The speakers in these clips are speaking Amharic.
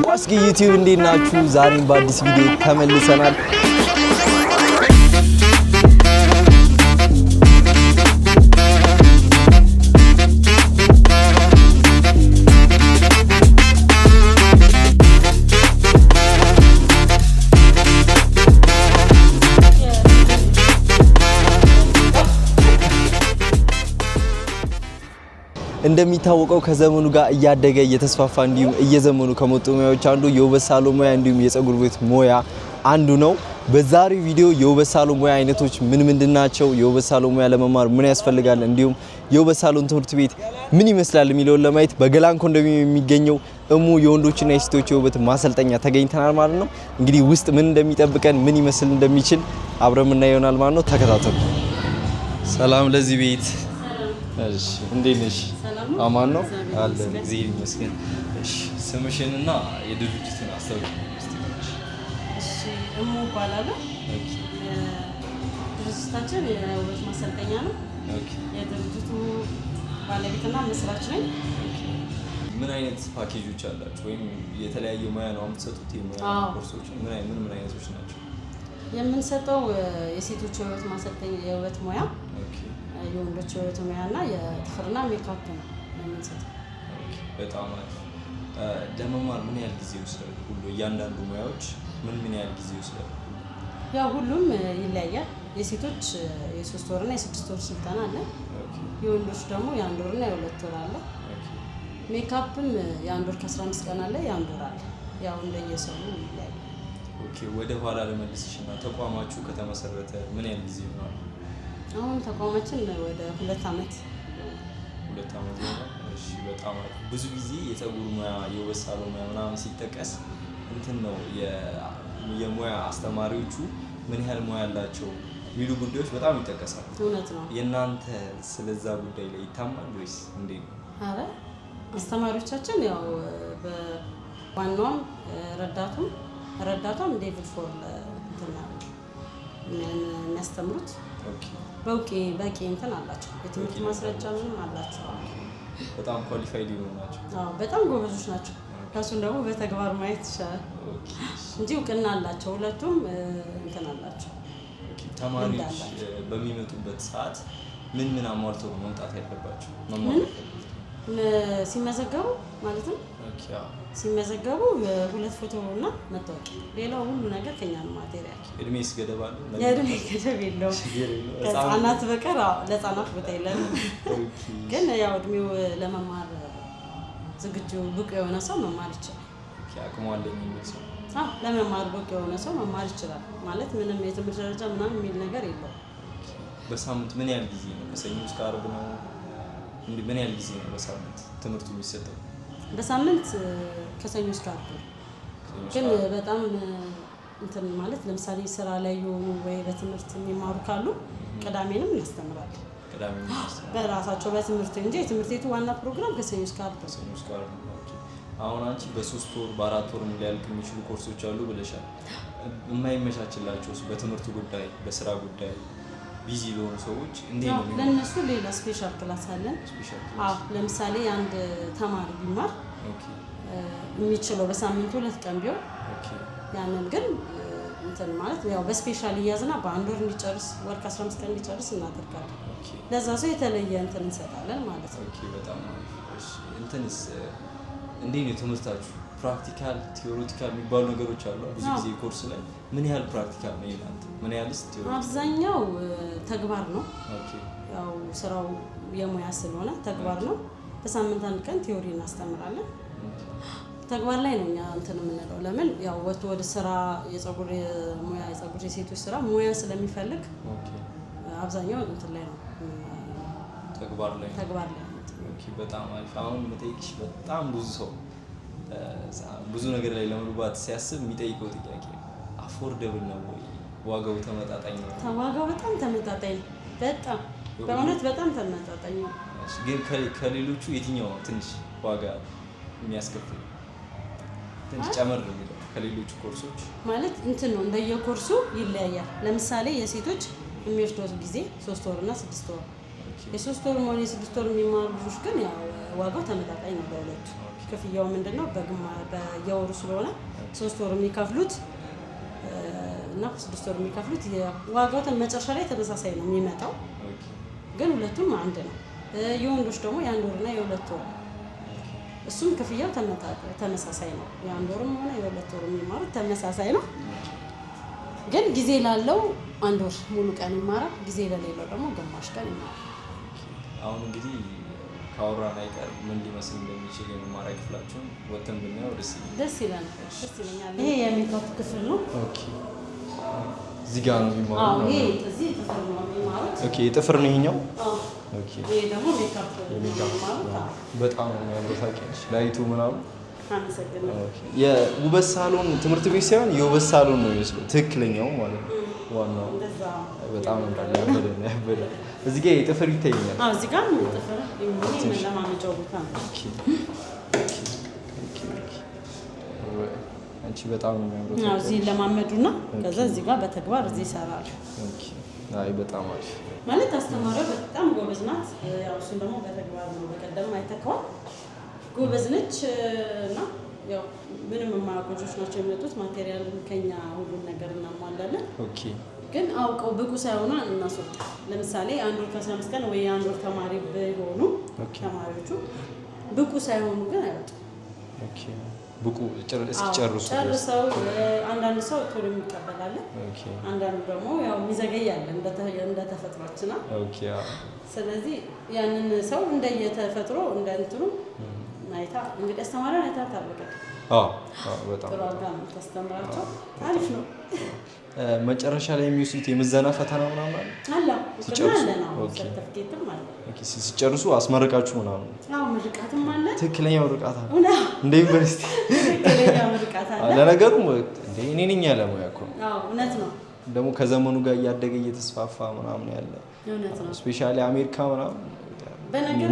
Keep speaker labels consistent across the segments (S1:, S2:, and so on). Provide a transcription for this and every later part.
S1: ዋስኪ ዩቲዩብ እንዴት ናችሁ? ዛሬም በአዲስ ቪዲዮ ተመልሰናል። እንደሚታወቀው ከዘመኑ ጋር እያደገ እየተስፋፋ እንዲሁም እየዘመኑ ከመጡ ሙያዎች አንዱ የውበት ሳሎን ሙያ እንዲሁም የፀጉር ቤት ሙያ አንዱ ነው። በዛሬው ቪዲዮ የውበት ሳሎን ሙያ አይነቶች ምን ምንድናቸው፣ የውበት ሳሎን ሙያ ለመማር ምን ያስፈልጋል፣ እንዲሁም የውበት ሳሎን ትምህርት ቤት ምን ይመስላል የሚለውን ለማየት በገላን ኮንዶሚኒየም የሚገኘው እሙ የወንዶችና የሴቶች የውበት ማሰልጠኛ ተገኝተናል ማለት ነው። እንግዲህ ውስጥ ምን እንደሚጠብቀን ምን ይመስል እንደሚችል አብረን እናየው ይሆናል ማለት ነው። ተከታተሉ። ሰላም ለዚህ ቤት። እሺ እንዴት ነሽ? አማን ነው አለ እግዚአብሔር ይመስገን። እሺ ስምሽንና የድርጅቱን አስተዋውቂ።
S2: እሺ እሙ እባላለሁ። ኦኬ ድርጅታችን የውበት ማሰልጠኛ ነው። ኦኬ የድርጅቱ ባለቤትና መስራች ነኝ።
S1: ምን አይነት ፓኬጆች አላችሁ ወይም የተለያየ ሙያ ነው የምትሰጡት? የሙያ ኮርሶች ምን አይነቶች ናቸው
S2: የምንሰጠው? የሴቶች የውበት ማሰልጠኛ የውበት ሙያ፣ የወንዶች የውበት ሙያ እና የጥፍርና ሜካፕ ነው የምንሰጠው።
S1: በጣም አሪፍ። ለመማር ምን ያህል ጊዜ ይወስዳል? ሁሉ እያንዳንዱ ሙያዎች ምን ያህል ጊዜ ይወስዳል?
S2: ያው ሁሉም ይለያያል። የሴቶች የ3 ወርና የ6 ወር ስልጠና አለ። የወንዶች ደግሞ የ1 ወርና የ2 ወር አለ። ሜካፕም የ1 ወር ከ15 ቀን አለ፣ የ1 ወር አለ። ያው እንደየሰው ይለያያል።
S1: ኦኬ ወደ ኋላ ለመልስሽና ተቋማችሁ ከተመሰረተ ምን ያህል ጊዜ ይሆናል?
S2: አሁን ተቋማችን ወደ 2 ዓመት
S1: ነው። እሺ በጣም አሪፍ። ብዙ ጊዜ የፀጉር ሙያ የውበት ሳሎን ሙያ ምናምን ሲጠቀስ እንትን ነው የሙያ አስተማሪዎቹ ምን ያህል ሙያ ያላቸው የሚሉ ጉዳዮች በጣም ይጠቀሳሉ።
S2: እውነት ነው።
S1: የእናንተ ስለዛ ጉዳይ ላይ ይታማል ወይስ እንዴት ነው?
S2: አረ አስተማሪዎቻችን ያው በዋናውም ረዳቷም ሌቭል 4 እንትና የሚያስተምሩት በቂ እንትን አላቸው። የትምህርት ማስረጃ ምንም አላቸው።
S1: በጣም ኳሊፋይድ የሆኑ ናቸው።
S2: በጣም ጎበዞች ናቸው። ከሱን ደግሞ በተግባር ማየት ይቻላል እንጂ እውቅና አላቸው። ሁለቱም እንትን አላቸው።
S1: ተማሪዎች በሚመጡበት ሰዓት ምን አሟልተው መምጣት ያለባቸው?
S2: ሲመዘገቡ ማለትም ሲመዘገቡ 2 ፎቶ እና መታወቂያ፣ ሌላው ሁሉ ነገር ከኛ ነው። ማቴሪያል
S1: እድሜስ ገደብ አለው?
S2: የእድሜ ገደብ የለውም። ከህፃናት በቀር ለህፃናት ቦታ የለንም። ግን ያው እድሜው ለመማር ዝግጁ ብቁ የሆነ ሰው መማር ይችላል።
S1: አቅሙ አለኝ የሚል ሰው
S2: ለመማር ብቁ የሆነ ሰው መማር ይችላል። ማለት ምንም የትምህርት ደረጃ ምናምን የሚል ነገር የለውም።
S1: በሳምንት ምን ያህል ጊዜ ነው? ከሰኞ እስከ ዓርብ ነው? ምን ያህል ጊዜ ነው በሳምንት ትምህርቱ የሚሰጠው?
S2: በሳምንት ከሰኞ እስከ ዓርብ ነው። ግን በጣም እንትን ማለት ለምሳሌ ስራ ላይ የሆኑ ወይ በትምህርት የሚማሩ ካሉ ቅዳሜንም እናስተምራለን። በራሳቸው በትምህርት እንጂ የትምህርት ቤቱ ዋና ፕሮግራም ከሰኞ እስከ ዓርብ ነው።
S1: አሁን አንቺ በ3 ወር በ4 ወር ሊያልቅ የሚችሉ ኮርሶች አሉ ብለሻል። የማይመቻችላቸው በትምህርቱ ጉዳይ በስራ ጉዳይ ቢዚ ለሆኑ ሰዎች እንዴት ነው?
S2: ለነሱ ሌላ ስፔሻል ክላስ አለን። ለምሳሌ አንድ ተማሪ ቢማር የሚችለው በሳምንቱ 2 ቀን ቢሆን ያንን ግን እንትን ማለት ያው በስፔሻል እያዝና በ1 ወር እንዲጨርስ ወር ከ15 ቀን እንዲጨርስ እናደርጋለን። ለዛ ሰው የተለየ እንትን እንሰጣለን ማለት ነው።
S1: በጣም እንትንስ እንዴት ነው ትምህርታችሁ? ፕራክቲካል ቲዮሪቲካል የሚባሉ ነገሮች አሉ። ብዙ ጊዜ ኮርስ ላይ ምን ያህል ፕራክቲካል ነው ይላል? ምን ያህልስ ቲዮሪ?
S2: አብዛኛው ተግባር ነው። ያው ስራው የሙያ ስለሆነ ተግባር ነው። በሳምንት 1 ቀን ቲዮሪ እናስተምራለን። ተግባር ላይ ነው እኛ እንትን የምንለው። ለምን ያው ወደ ስራ የፀጉር የሴቶች ስራ ሙያ ስለሚፈልግ አብዛኛው እንትን ላይ ነው
S1: ተግባር ላይ።
S2: በጣም
S1: አሪፍ። አሁን መጠይቅሽ በጣም ብዙ ነገር ላይ ለመግባት ሲያስብ የሚጠይቀው ጥያቄ አፎርደብል ነው ወይ? ዋጋው ተመጣጣኝ ነው?
S2: ዋጋው በጣም ተመጣጣኝ ነው። በጣም በእውነት በጣም ተመጣጣኝ ነው።
S1: ግን ከሌሎቹ የትኛው ትንሽ ዋጋ የሚያስከፍል ትንሽ ጨመር የሚለው ከሌሎቹ ኮርሶች?
S2: ማለት እንትን ነው እንደየኮርሱ ይለያያል። ለምሳሌ የሴቶች የሚወስደው ጊዜ 3 ወር እና 6 ወር የ3 ወር ሆነ የ6 ወር የሚማሩ ልጆች ግን ያው ዋጋው ተመጣጣኝ ነው ለሁለቱ። ክፍያው ምንድነው በየወሩ ስለሆነ 3 ወር የሚከፍሉት እና 6 ወር የሚከፍሉት ዋጋው መጨረሻ ላይ ተመሳሳይ ነው የሚመጣው፣ ግን ሁለቱም አንድ ነው። የወንዶች ደግሞ የ1 ወርና የ2 ወር እሱም ክፍያው ተመሳሳይ ነው። የ1 ወርም ሆነ የ2 ወር የሚማሩት ተመሳሳይ ነው፣ ግን ጊዜ ላለው 1 ወር ሙሉ ቀን ይማራል፣ ጊዜ ለሌለው ደግሞ ግማሽ ቀን ይማራል።
S1: አሁን እንግዲህ ካወራን አይቀር ምን ሊመስል እንደሚችል የመማሪያ ክፍላችሁን ወጥተን ብናየው ደስ ይለኛል።
S2: ይሄ የሜካፕ ክፍል ነው።
S1: ኦኬ፣ እዚህ ጋር ነው የሚማሩት?
S2: አዎ፣ ይሄ እዚህ ጥፍር ነው የሚማሩት።
S1: ኦኬ፣ ጥፍር ነው ይሄኛው?
S2: አዎ።
S1: ኦኬ፣
S2: ይሄ ደግሞ ሜካፕ ነው።
S1: በጣም ነው የሚያምረው። ታውቂያለሽ ላይቱ ምናምን።
S2: አመሰግናለሁ።
S1: ኦኬ፣ የውበት ሳሎን ትምህርት ቤት ሳይሆን የውበት ሳሎን ነው የሚመስለው ትክክለኛው ማለት ነው። ዋናው በጣም ያበደ እዚህ ጋር የጥፍር ይታየኛል።
S2: አዎ፣ እዚህ ጋር ጥፍር ለማመጫው ቦታ ነው።
S1: አንቺ በጣም ነው የሚያምረው።
S2: አዎ፣ እዚህ ለማመዱና ከዛ እዚህ ጋር በተግባር እዚህ ይሰራሉ።
S1: ኦኬ፣ አይ በጣም አሪፍ
S2: ማለት አስተማሪዋ በጣም ጎበዝ ናት። ያው እሱን ደግሞ በተግባር ነው በቀደም አይተካው ጎበዝ ነች እና ያው ምንም የማያውቁ ልጆች ናቸው የሚመጡት። ማቴሪያልን ከኛ ሁሉን ነገር እናሟላለን።
S1: ኦኬ፣ ግን
S2: አውቀው ብቁ ሳይሆኑ እናስወጣ። ለምሳሌ 1 ወር ከ15 ቀን ወይ 1 ወር ተማሪ ቢሆኑ ተማሪዎቹ ብቁ ሳይሆኑ ግን አይወጡም።
S1: ኦኬ፣ ብቁ ጨርሰው
S2: አንዳንድ ሰው ቶሎ የሚቀበላል፣ አንዳንዱ ደግሞ ያው የሚዘገይ አለ እንደ ተፈጥሯችን።
S1: ኦኬ፣
S2: ስለዚህ ያንን ሰው እንደየተፈጥሮ እንደንትኑ አይታ እንግዲህ አስተማሪውን አይታ ታርቀቅ።
S1: በጣም
S2: ጥሩ አድርጋ ነው ታስተምራቸው። አሪፍ ነው።
S1: መጨረሻ ላይ የሚወስዱት የምዘና ፈተና ምናምን
S2: አለ ሰርተፍኬትም አለ።
S1: ሲጨርሱ አስመረቃችሁ ምናምን?
S2: አዎ፣ ምርቃትም አለ።
S1: ትክክለኛ ምርቃት አለ እንደ ዩኒቨርሲቲ?
S2: ትክክለኛ ምርቃት አለ።
S1: ለነገሩ እኔ ነኝ ያለ ሙያ እኮ።
S2: አዎ፣ እውነት ነው።
S1: ደግሞ ከዘመኑ ጋር እያደገ እየተስፋፋ ምናምን ያለ
S2: እውነት ነው።
S1: ስፔሻሊ አሜሪካ ምናምን
S2: በነገሩ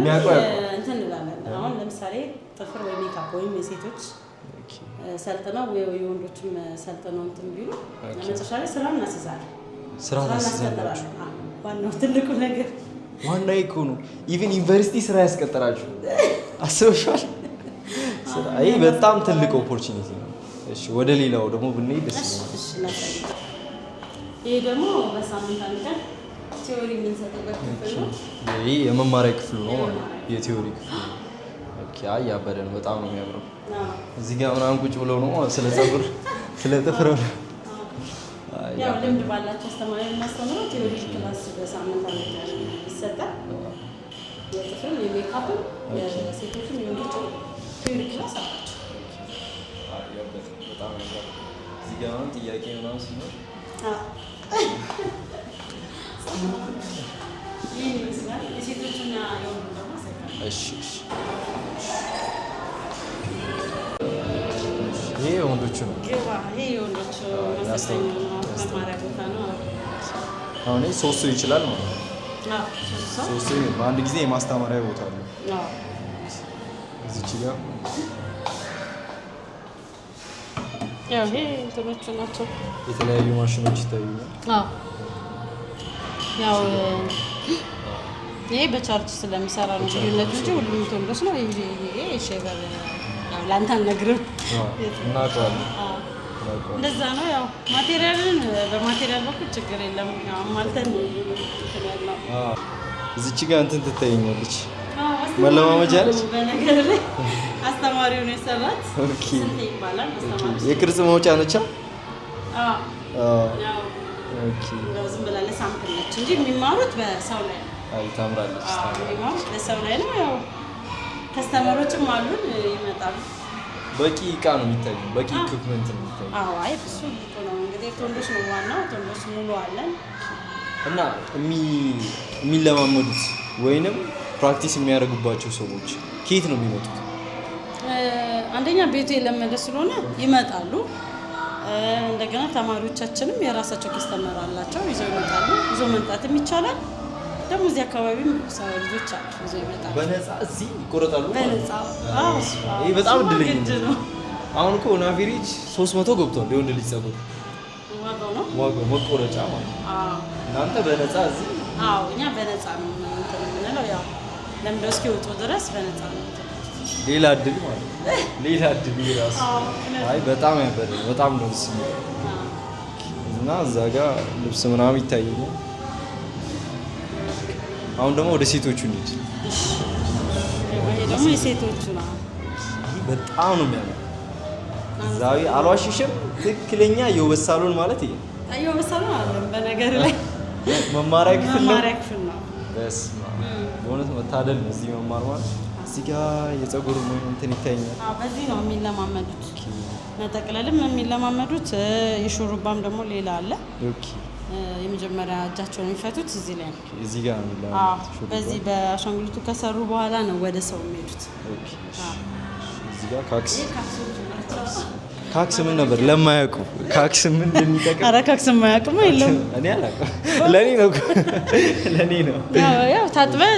S2: እንትን እንላለን። አሁን ለምሳሌ ጥፍር ወይ ሜካፕ ወይም የሴቶች ሰልጥነው የወንዶችም ሰልጥነው እንትን ቢሉ መጨረሻ ላይ ስራ እናስይዛለን። ስራ እናስቀጥራለን። ዋናው ትልቁ ነገር
S1: ዋናው እኮ ነው። ኢቭን ዩኒቨርሲቲ ስራ ያስቀጥራችሁ አስበሻል? ይሄ በጣም ትልቅ ኦፖርቹኒቲ ነው። እሺ፣ ወደ ሌላው ደግሞ ብንሄድ ደስ ይላል።
S2: ይሄ ደግሞ በሳምንት አንድ ቀን ቲዮሪ የምንሰጥበት ክፍል ነው።
S1: ይሄ የመማሪያ ክፍሉ ነው ማለት ነው፣ የቲዮሪ ክፍሉ ነው። ኦኬ፣ ያበደ ነው። በጣም ነው የሚያምረው። እዚህ ጋር ምናምን ቁጭ ብለው ነው ስለ ፀጉር ስለ ጥፍር
S2: ያው ልምድ ባላቸው አስተማሪ እናስተምረው። ቲዮሪ ክላስ በሳምንት አንድ ቀን ይሰጣል። የጥፍርም የሜካፕም የሴቶችም የወንዶችም ቲዮሪ ክላስ አላቸው።
S1: በጣም እዚህ ጋር አሁን ጥያቄ ምናምን ሲኖር
S2: ይህን ይመስላል። የሴቶችና የወንዱ ደግሞ
S1: እሺ፣ ይሄ የወንዶቹ ነው።
S2: ይሄ የወንዶቹ መማሪያ ቦታ ነው።
S1: አሁን 3 ሰው ይችላል ማለት ነው።
S2: 3
S1: ሰው በአንድ ጊዜ የማስተማሪያ ቦታ አለ። እዚች ጋር
S2: ያው ይሄ እንትኖቹ ናቸው።
S1: የተለያዩ ማሽኖች ይታዩኛል።
S2: ያው ይሄ በቻርጅ ስለሚሰራ ነው ልዩነቱ እንጂ ሁሉም ቶንዶስ ነው። ይሄ ሼቨር ያው ላንተ አልነግርም
S1: እናውቀዋለን።
S2: እንደዛ ነው። ያው ማቴሪያልን በማቴሪያል በኩል ችግር የለም። ያው ማልተን ነው።
S1: እዚች ጋር እንትን ትታየኛለች። መለማመጃ ነች።
S2: በነገር ላይ አስተማሪው ነው የሰራት። ስንት ይባላል?
S1: የቅርጽ ማውጫ ነች።
S2: ያው ዝም ብላ ለሳምፕል ነች እንጂ የሚማሩት በሰው ላይ ነው።
S1: አይ ታምራለች።
S2: የሚማሩት በሰው ላይ ነው። ያው ከስተመሮችም አሉን ይመጣሉ።
S1: በቂ እቃ ነው የሚታየው፣ በቂ ኢኩፕመንት ነው የሚታየው።
S2: አይ እሱ እኮ ነው እንግዲህ ቶንዶስ ነው ዋናው። ቶንዶስ ሙሉ አለን
S1: እና የሚለማመዱት ወይንም ፕራክቲስ የሚያደርጉባቸው ሰዎች ከየት ነው የሚመጡት?
S2: አንደኛ ቤቱ የለመደ ስለሆነ ይመጣሉ። እንደገና ተማሪዎቻችንም የራሳቸው ከስተመር አላቸው፣ ይዘው ይመጣሉ። ይዘው መምጣትም ይቻላል። ደግሞ እዚህ አካባቢም ልጆች አሉ ይዘው ይመጣሉ።
S1: በነፃ እዚህ ይቆረጣሉ።
S2: በነፃ
S1: ይሄ በጣም እድለኛ ነው። አሁን እኮ ኦን አቨሬጅ 300 ገብቷል የወንድ ልጅ ፀጉር
S2: ዋጋው ነው
S1: መቆረጫ ማለት ነው። እናንተ በነፃ እዚህ?
S2: አዎ እኛ በነፃ ነው እንትን የምንለው። ያው ለምደው እስኪወጡ ድረስ በነፃ ነው።
S1: ሌላ እድል ማለት ነው። ሌላ እድል ይራስ። አይ በጣም ያበደ በጣም ነው ደስ የሚለው እና እዛ ጋር ልብስ ምናምን ይታየኛል። አሁን ደግሞ ወደ ሴቶቹ እንሂድ።
S2: ይሄ ደግሞ የሴቶቹ ነው።
S1: በጣም ነው የሚያምር። ዛሬ አልዋሽሽም፣ ትክክለኛ የውበት ሳሎን ማለት ይሄ
S2: የውበት ሳሎን አይደለም፣ በነገር ላይ
S1: መማሪያ ክፍል ነው።
S2: መማሪያ ክፍል ነው።
S1: በስመ አብ በእውነት መታደል ነው እዚህ መማር ማለት። እዚህ ጋር የፀጉር እንትን ይታየኛል።
S2: በዚህ ነው የሚለማመዱት፣ መጠቅለልም የሚለማመዱት። የሹሩባም ደግሞ ሌላ አለ።
S1: ኦኬ
S2: የመጀመሪያ እጃቸውን የሚፈቱት እዚህ ላይ ነው።
S1: እዚህ ጋር ነው የሚለማመዱት።
S2: በዚህ በአሻንጉሊቱ ከሰሩ በኋላ ነው ወደ ሰው የሚሄዱት።
S1: ኦኬ እዚህ ጋር ካክስ ምን ነበር ለማያውቁ ካክስ ምን እንደሚጠቅም?
S2: ኧረ ካክስ የማያውቅም የለም።
S1: እኔ አላውቅም። ለኔ ነው
S2: ያው ታጥበህ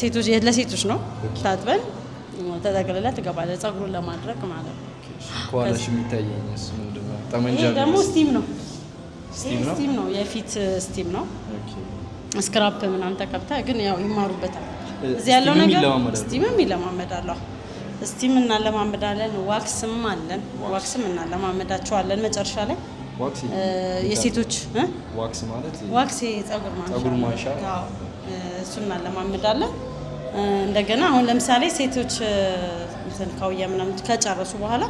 S2: ሴቶች ለሴቶች ነው። ታጥበን ተጠቅልለህ ትገባለህ፣ ፀጉሩን ለማድረግ ማለት ነው።
S1: ከኋላሽ የሚታየኝ እሱ ምንድን ነው? ጠመንጃ
S2: ይሄ ደግሞ ስቲም ነው።
S1: ስቲም
S2: ነው፣ የፊት ስቲም ነው። ስክራፕ ምናምን ተቀብተህ ግን ያው ይማሩበታል። እዚህ ያለው ነገር ስቲምም ይለማመዳሉ። ስቲም እናለማመዳለን፣ ዋክስም አለን። ዋክስም እናለማመዳቸዋለን መጨረሻ ላይ። የሴቶች
S1: ዋክስ ማለት
S2: ዋክስ ፀጉር ማንሻ እሱ እናለማመዳለን። እንደገና አሁን ለምሳሌ ሴቶች ካውያ ምናምን ከጨረሱ በኋላ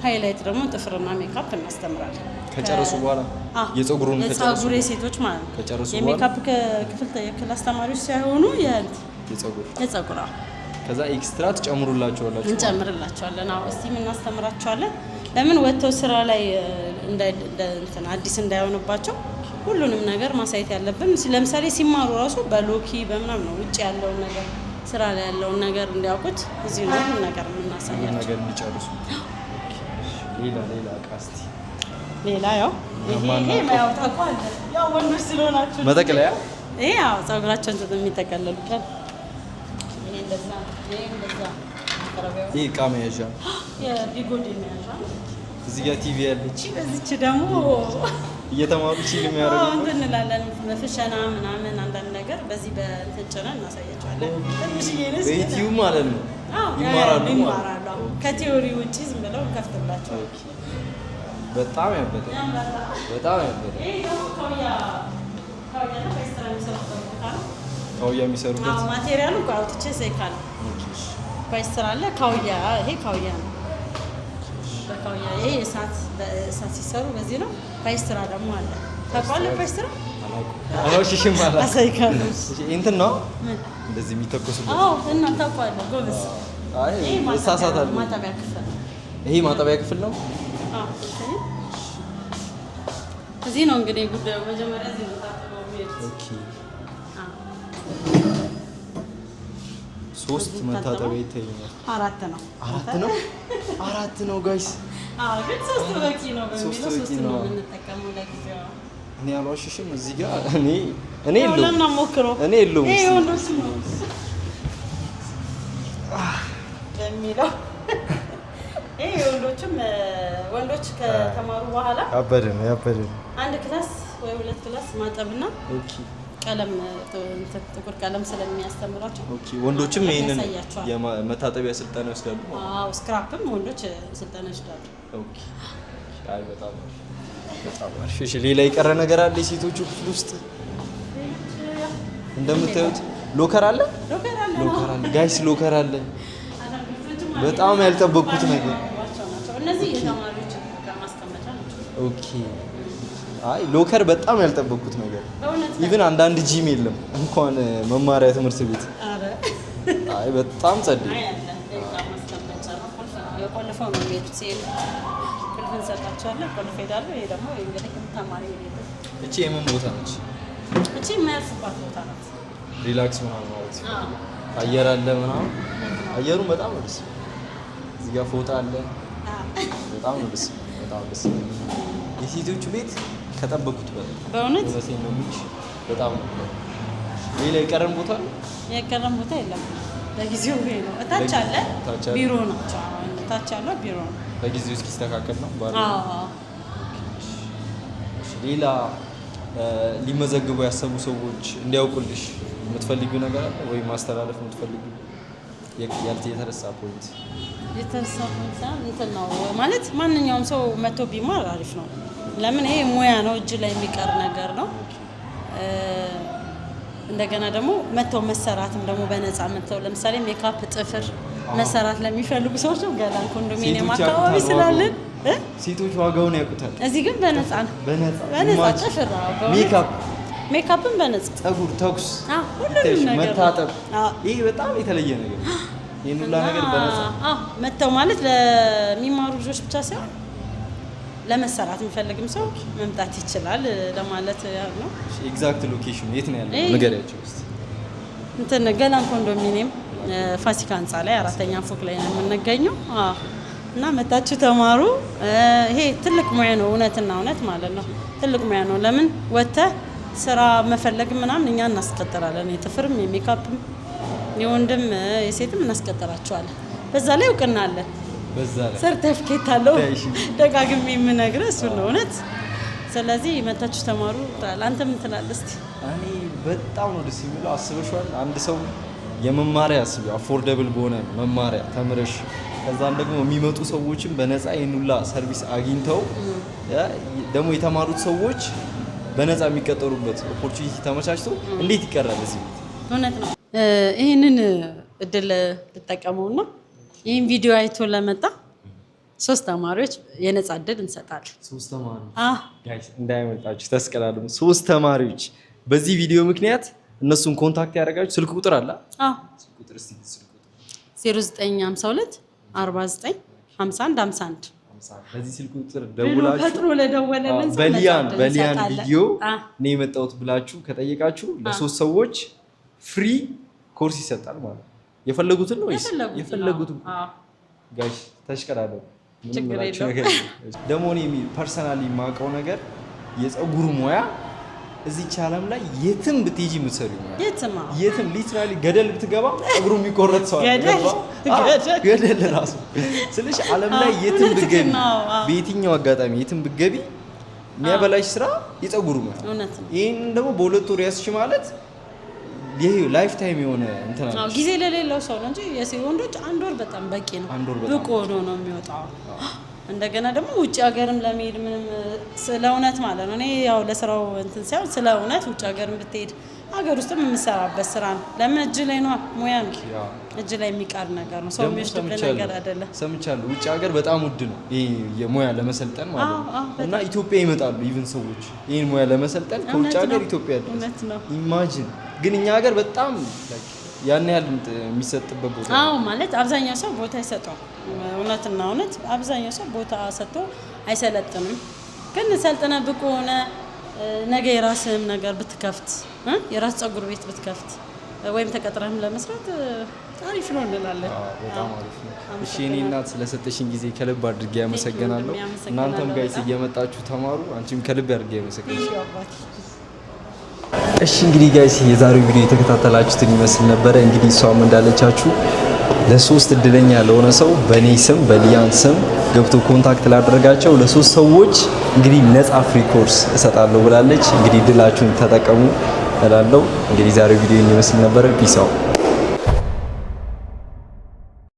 S2: ሃይላይት ደግሞ ጥፍርና ሜካፕ እናስተምራለን።
S1: ከጨረሱ በኋላ የፀጉሩን
S2: የፀጉር የሴቶች ማለት ነው።
S1: ከጨረሱ በኋላ
S2: የሜካፕ ክፍል አስተማሪዎች ሳይሆኑ የፀጉር
S1: ከዛ ኤክስትራ ትጨምሩላቸዋላችሁ?
S2: እንጨምርላቸዋለን። አዎ ስቲም እናስተምራቸዋለን። ለምን ወጥተው ስራ ላይ አዲስ እንዳይሆንባቸው ሁሉንም ነገር ማሳየት ያለብን። ለምሳሌ ሲማሩ ራሱ በሎኪ በምናምን ነው ውጭ ያለውን ነገር ስራ ላይ ያለውን ነገር እንዲያውቁት እዚህ ነው ሁሉ ነገር የምናሳያቸው
S1: ነገር እንዲጨርሱ። ሌላ ቃስቲ
S2: ሌላ ያው ታውቀዋለህ፣ ያው ወንዶች ስለሆናችሁ
S1: መጠቅለያ
S2: ይሄ ያው ፀጉራቸውን የሚጠቀለሉበት
S1: ይሄ እቃ መያዣ
S2: የቢጎዲ መያዣ።
S1: እዚህ ጋር ቲቪ ያለች፣
S2: በዚች ደግሞ
S1: እየተማሩ ሲል የሚያደርጉ
S2: እንትን እንላለን። ፍሸና ምናምን አንዳንድ ነገር በዚህ በእንትን ጭነን እናሳያቸዋለን።
S1: በዩቲዩብ ማለት ነው ይማራሉ።
S2: ከቲዮሪ ውጭ ዝም ብለው እንከፍትላቸው።
S1: በጣም ያበደ ካውያ የሚሰሩበት
S2: ማቴሪያሉ አውጥቼ ሰይካል ፓይስተር አለ። ካውያ ይሄ ካውያ ነው። በካውያ ይሄ እሳት ሲሰሩ በዚህ ነው። ፓይስተራ ደግሞ አለ። ታውቃለህ? ፓይስተራ
S1: አላውሽሽም ማለት
S2: አሳይካል
S1: እንትን ነው እንደዚህ የሚተኮሱበት።
S2: አዎ እና ታውቃለህ? ጎበዝ።
S1: አይ እሳሳታለሁ።
S2: ማጠቢያ ክፍል
S1: ይሄ ማጠቢያ ክፍል ነው።
S2: አዎ እዚህ ነው እንግዲህ ጉዳዩ። መጀመሪያ እዚህ ነው ታጥበው የሚሄዱት።
S1: ኦኬ ሶስት መታጠቢያ ይታየኛል።
S2: አራት ነው
S1: ጋይስ።
S2: አዎ ግን ሶስት በቂ ነው በሚለው ሶስት ነው የምንጠቀመው ለጊዜው።
S1: እኔ አልዋሽሽም። እዚህ ጋር እኔ የለውም እኔ የለውም
S2: ይሄ ወንዶች ነው በሚለው ይሄ ወንዶች ከተማሩ በኋላ
S1: ያበደ ነው
S2: አንድ ክላስ ወይ ሁለት ክላስ ማጠብና ቀለም ጥቁር ቀለም ስለሚያስተምራቸው
S1: ወንዶችም ይሄንን የመታጠቢያ ስልጠና ይወስዳሉ።
S2: አዎ ስክራፕም ወንዶች ስልጠና ይወስዳሉ።
S1: ኦኬ አይ በጣም አሪፍ። እሺ ሌላ የቀረ ነገር አለ የሴቶቹ ክፍል ውስጥ? እንደምታዩት ሎከር አለ ጋይስ፣ ሎከር አለ። በጣም ያልጠበቅኩት ነገር
S2: እነዚህ የተማሪዎች ማስቀመጫ ናቸው።
S1: ኦኬ አይ ሎከር በጣም ያልጠበቅኩት ነገር ኢቭን አንዳንድ ጂም የለም እንኳን መማሪያ ትምህርት ቤት። አይ በጣም ጸዴ
S2: የቆልፈው ነው የሚሄዱት። ሲሄዱ ቁልፍ እንሰጣቸዋለን፣ ቆልፍ ሄዳሉ። ይሄ ደግሞ እንግዲህ ተማሪ የሚሄዱት።
S1: እቺ የምን ቦታ ነች?
S2: እቺ የማያልፉባት ቦታ ናት።
S1: ሪላክስ ምናምን ማለት ነው። አየር አለ ምናምን፣ አየሩን በጣም ነው ደስ። እዚህ ጋር ፎጣ አለ። በጣም ነው ደስ። የሴቶቹ ቤት ከጠበቁት
S2: በእውነት
S1: ነው። በጣም ሌላ የቀረን ቦታ ነው?
S2: የቀረን ቦታ የለም ለጊዜው። ይሄ ነው። እታች አለ ቢሮ ነው። እታች ያለው ቢሮ ነው።
S1: ለጊዜው እስኪስተካከል ነው ባለ። ሌላ ሊመዘግቡ ያሰቡ ሰዎች እንዲያውቁልሽ የምትፈልጊው ነገር አለ ወይ? ማስተላለፍ የምትፈልጊው የተረሳ ፖይንት
S2: የተረሳ ፖይንት እንትን ነው ማለት ማንኛውም ሰው መቶ ቢማር አሪፍ ነው። ለምን ይሄ ሙያ ነው፣ እጅ ላይ የሚቀር ነገር ነው። እንደገና ደግሞ መተው መሰራትም ደግሞ በነፃ መተው ለምሳሌ ሜካፕ፣ ጥፍር መሰራት ለሚፈልጉ ሰዎች ነው። ገላን ኮንዶሚኒየም አካባቢ ስላለን
S1: ሴቶች ዋጋውን ያውቁታል።
S2: እዚህ ግን በነፃ ነው። በነፃ ጥፍር፣ ሜካፕም በነፃ፣ ፀጉር፣ ተኩስ፣ ሁሉንም ነገር
S1: መታጠብ፣ ይሄ በጣም የተለየ ነገር ነው። ይሄን ሁሉ ነገር በነፃ
S2: መተው ማለት ለሚማሩ ልጆች ብቻ ሳይሆን ለመሰራት የሚፈልግም ሰው መምጣት ይችላል ለማለት ያህል ነው።
S1: ኤግዛክት ሎኬሽኑ የት ነው ያለው? ንገሪያቸው እስቲ።
S2: እንትን ገላን ኮንዶሚኒየም ፋሲካ ህንፃ ላይ 4ኛ ፎቅ ላይ ነው የምንገኘው። እና መጣችሁ ተማሩ። ይሄ ትልቅ ሙያ ነው፣ እውነትና እውነት ማለት ነው። ትልቅ ሙያ ነው። ለምን ወጥተህ ስራ መፈለግ ምናምን እኛ እናስቀጥራለን። የጥፍርም የሜካፕም የወንድም የሴትም እናስቀጥራቸዋለን። በዛ ላይ እውቅና አለን።
S1: በዛ ላይ
S2: ሰርተፍኬት አለው። ደጋግሜ የምነግርህ እሱን ነው እውነት። ስለዚህ መታችሁ ተማሩ። አንተ ምን ትላለህ እስቲ?
S1: እኔ በጣም ነው ደስ የሚለው። አስበሽዋል? አንድ ሰው የመማሪያ አስቢ፣ አፎርደብል በሆነ መማሪያ ተምረሽ ከዛም ደግሞ የሚመጡ ሰዎችም በነፃ ይኑላ ሰርቪስ አግኝተው ደግሞ የተማሩት ሰዎች በነፃ የሚቀጠሩበት ኦፖርቹኒቲ ተመቻችቶ እንዴት ይቀራል እዚህ ቤት?
S2: እውነት ነው። ይህንን እድል ልጠቀመውና ይህን ቪዲዮ አይቶ ለመጣ 3 ተማሪዎች የነፃ እድል እንሰጣለን።
S1: 3 ተማሪዎች ጋይስ እንዳይመጣችሁ ተስቀላሉ። 3 ተማሪዎች በዚህ ቪዲዮ ምክንያት እነሱን ኮንታክት ያደርጋችሁ ስልክ ቁጥር አለ? ስልክ ቁጥር እስቲ
S2: 0952 49 51 51
S1: በዚህ ስልክ ቁጥር ደውላችሁ
S2: ፈጥሮ ለደወለልን
S1: በሊያን ቪዲዮ እኔ የመጣሁት ብላችሁ ከጠየቃችሁ ለ3 ሰዎች ፍሪ ኮርስ ይሰጣል ማለት ነው። የፈለጉትን ነው የፈለጉትን ጋይስ ተሽቀዳለሁ። ደግሞ እኔ ፐርሰናሊ የማውቀው ነገር የፀጉር ሙያ እዚች ዓለም ላይ የትም ብትሄጂ የምትሰሪው ሙያ የትም ሊትራሊ ገደል ብትገባ ፀጉሩ የሚቆረጥ ሰው ገደል ራሱ ስለሽ ዓለም ላይ የትም ብትገቢ በየትኛው አጋጣሚ የትም ብትገቢ የሚያበላሽ ስራ የፀጉር ሙያ። ይሄን ደግሞ በ2 ወር ያስሽ ማለት ይሄ ላይፍ ታይም የሆነ እንትና ነው።
S2: ጊዜ ለሌለው ሰው ነው እንጂ የሴት ወንዶች 1 ወር በጣም በቂ ነው። ብቁ ሆኖ ነው የሚወጣው። እንደገና ደግሞ ውጭ ሀገርም ለመሄድ ምንም ስለ እውነት ማለት ነው። እኔ ያው ለስራው እንትን ሳይሆን ስለ እውነት ውጭ ሀገርም ብትሄድ ሀገር ውስጥም የምሰራበት ስራ ነው። ለምን እጅ ላይ ነው ሙያ ነው። እጅ ላይ የሚቀር ነገር ነው። ሰው የሚወስድበት ነገር አይደለም። ሰምቻለሁ
S1: ውጭ ሀገር በጣም ውድ ነው ይሄ የሙያ ለመሰልጠን ማለት ነው። እና ኢትዮጵያ ይመጣሉ ኢቭን ሰዎች ይሄን ሙያ ለመሰልጠን ከውጭ ሀገር ኢትዮጵያ ያለው
S2: እውነት ነው።
S1: ኢማጂን ግን እኛ ሀገር በጣም ያን ያህል የሚሰጥበት ቦታ
S2: ማለት አብዛኛው ሰው ቦታ አይሰጠው። እውነትና እውነት አብዛኛው ሰው ቦታ ሰጥቶ አይሰለጥንም። ግን ሰልጥነ ብቁ ሆነ ነገ የራስህም ነገር ብትከፍት የራስ ፀጉር ቤት ብትከፍት ወይም ተቀጥረህም ለመስራት አሪፍ ነው እንላለን።
S1: በጣም አሪፍ ነው። እሺ እኔ እናት ስለሰጠሽኝ ጊዜ ከልብ አድርጌ ያመሰግናለሁ። እናንተም ጋይስ እየመጣችሁ ተማሩ። አንቺም ከልብ አድርጌ ያመሰግናለሁ። እሺ እንግዲህ ጋይስ የዛሬው ቪዲዮ የተከታተላችሁትን ይመስል ነበረ። እንግዲህ እሷም እንዳለቻችሁ ለ3 እድለኛ ለሆነ ሰው በኔ ስም በሊያን ስም ገብቶ ኮንታክት ላደረጋቸው ለ3 ሰዎች እንግዲህ ነፃ ፍሪ ኮርስ እሰጣለሁ ብላለች። እንግዲህ እድላችሁን ተጠቀሙ እላለሁ። እንግዲህ ዛሬው ቪዲዮ ይመስል ነበረ። ፒስ አውት